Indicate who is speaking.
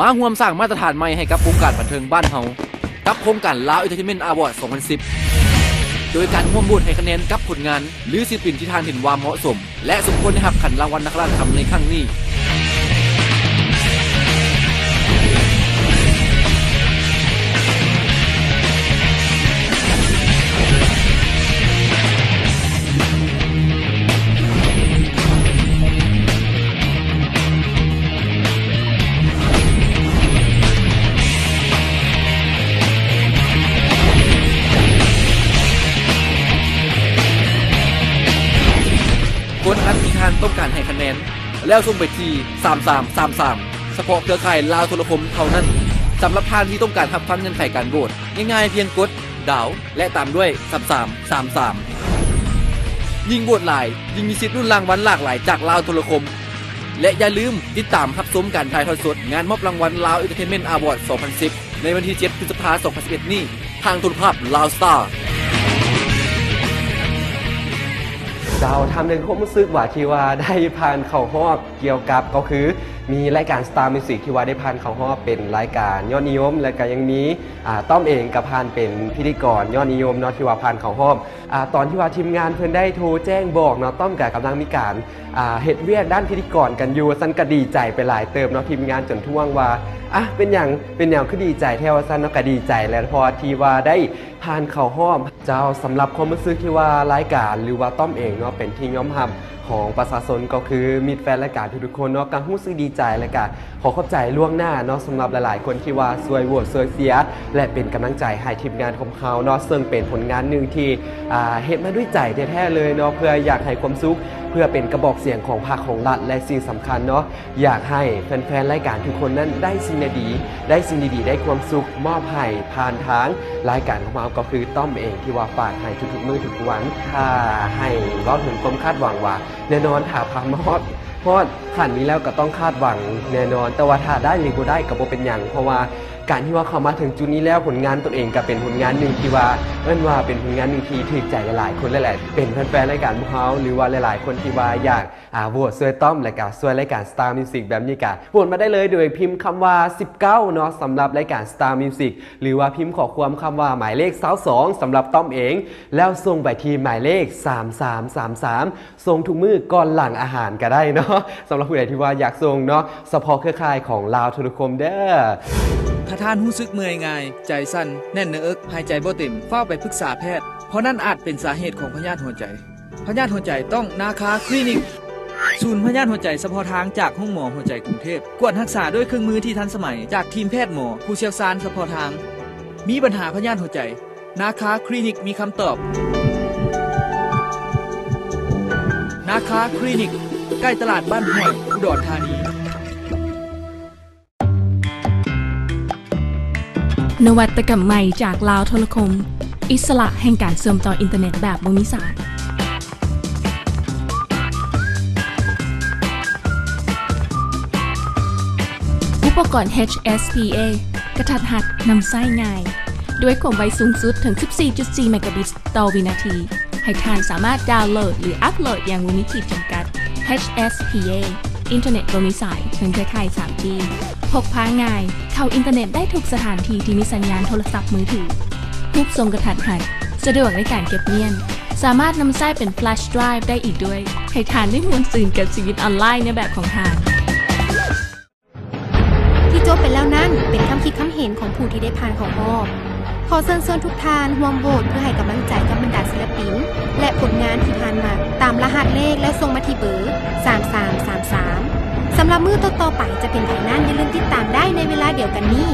Speaker 1: มาร่วมสร้างมาตรฐานใหม่ให้กับวงการบันเทิงบ้านเฮากับโครงการลาวเอนเตอร์เทนเมนต์อวอร์ด 2010 โดยการร่วมโหวตให้คะแนนกับผลงานหรือศิลปินที่ทานเห็นว่าเหมาะสมและสมควรได้รับขันรางวัลนักล่าคำในครั้งนี้กดอันที่ทานต้องการให้คะแนนแล้วส่งไปที่3333เฉพาะเครือข่ายลาวโทรคมเท่านั้นสำหรับท่านที่ต้องการรับฟังเงื่อนไขการโหวตง่ายๆเพียงกดดาวและตามด้วย3333ยิ่งโหวตหลายยิ่งมีสิทธิ์ลุ้นรางวัลหลากหลายจากลาวโทรคมและอย่าลืมติดตามรับชมการถ่ายทอดสดงานมอบรางวัลลาวเอนเตอร์เทนเมนต์อวอร์ด 2010 ในวันที่ 7 พฤษภาคม 2011 นี้ทางโทรภาพลาวสตาร์
Speaker 2: เราทำในความรู้สึกว่าที่ว่าได้ผ่านเข้ารอบเกี่ยวกับก็คือมีรายการ Star Music ที่ว่าได้ผ่านเข้ารอบเป็นรายการยอดนิยมและก็ยังมีต้อมเองกับผ่านเป็นพิธีกรยอดนิยมเนาะที่ว่าผ่านเข้ารอบตอนที่ว่าทีมงานเพิ่นได้โทรแจ้งบอกเนาะต้อมกับกำลังมีการเฮ็ดเวียกด้านพิธีกรกันอยู่ซั่นก็ดีใจไปหลายเติมเนาะทีมงานจนท่วงว่าเป็นอย่างคือดีใจแท้ว่าซั่นเนาะก็ดีใจแล้วพอที่ว่าได้ผ่านเข้ารอบเจ้าสำหรับความรู้สึกที่ว่ารายการหรือว่าต้อมเองเนาะเป็นที่ยอมรับของประชาชนก็คือมิตรแฟนรายการทุกๆคนเนาะก็รู้สึกดีใจและก็ขอขอบใจล่วงหน้าเนาะสำหรับหลายๆคนที่ว่าช่วยโหวตช่วยเสียและเป็นกำลังใจให้ทีมงานของเขาเนาะซึ่งเป็นผลงานหนึ่งที่เฮ็ดมาด้วยใจแท้ๆเลยเนาะเพื่ออยากให้ความสุขเพื่อเป็นกระบอกเสียงของภาคของรัฐและสิ่งสำคัญเนาะอยากให้แฟนๆรายการทุกคนนั้นได้สิ่งดีๆได้ความสุขมอบให้ผ่านทางรายการของเราก็คือต้อมเองที่ว่าฝากให้ทุกๆมื้อทุกวันถ้าให้รอดถึงความคาดหวังว่าแน่นอนถ้าพามอดขันนี้แล้วก็ต้องคาดหวังแน่นอนแต่ว่าถ้าได้หรือบ่ได้ก็บ่เป็นหยังเพราะว่าการที่ว่าเข้ามาถึงจุดนี้แล้วผลงานตัวเองก็เป็นผลงานหนึ่งที่ว่าว่าเป็นผลงานหนึ่งที่ถูกใจหลายๆคนหลายๆเป็นแฟนๆรายการพวกเขาหรือว่าหลายๆคนที่ว่าอยากโหวตช่วยต้อมและก็ช่วยรายการ Star Music แบบนี้ก็โหวตมาได้เลยโดยพิมพ์คำว่า19เนาะสำหรับรายการ Star Music หรือว่าพิมพ์ขอความคำว่าหมายเลข22สำหรับต้อมเองแล้วส่งไปที่หมายเลข3333ส่งทุกมื้อก่อนหลังอาหารก็ได้เนาะสำหรับผู้ใดที่ว่าอยากส่งเนาะเฉพาะเครือข่ายของลาวโทรคมเด้อ
Speaker 3: ถ้าท่านรู้สึกเมื่อยง่ายใจสั่นแน่นเนื้อหายใจบ่เต็มเฝ้าไปปรึกษาแพทย์เพราะนั่นอาจเป็นสาเหตุของพยาธิหัวใจต้องนาคาคลินิกศูนย์พยาธิหัวใจเฉพาะทางจากห้องหมอหัวใจกรุงเทพกวดรักษาด้วยเครื่องมือที่ทันสมัยจากทีมแพทย์หมอผู้เชี่ยวชาญเฉพาะทางมีปัญหาพยาธิหัวใจนาคาคลินิกมีคำตอบนาคาคลินิกใกล้ตลาดบ้านห้วยอุดรธานี
Speaker 4: นวัตกรรมใหม่จากลาวโทรคมอิสระแห่งการเชื่อมต่ออินเทอร์เน็ตแบบบ่มีสายอุปกรณ์ HSPA กระทัดหัดนำไส้ง่ายด้วยความไวสูงสุดถึง 14.4 เมกะบิตต์ต่อวินาทีให้ท่านสามารถดาวน์โหลดหรืออัปโหลดอย่างไม่มีขีดจำกัด HSPA อินเทอร์เน็ตบ่มีสายถึงเครือข่าย 3G พกพาง่ายเข้าอินเทอร์เน็ตได้ทุกสถานที่ที่มีสัญญาณโทรศัพท์มือถือรูปทรงกระทัดหัดสะดวกในการเก็บเงียนสามารถนำไส้เป็น Flash Drive ได้อีกด้วยให้ทานได้มวลซื่นกับชีวิตออนไลน์ในแบบของทาน
Speaker 5: ที่จบไปแล้วนั่นเป็นคำคิดคำเห็นของผู้ที่ได้ผ่านของรอบขอเชิญชวนทุกท่านร่วมโหวตเพื่อให้กำลังใจกับบรรดาศิลปินและผลงานที่ผ่านมาตามรหัสเลขแล้วส่งมาที่เบอร์3333สำหรับมื้อต่อๆไปจะเป็นไผนั้นอย่าลืมติดตามได้ในเวลาเดียวกันนี้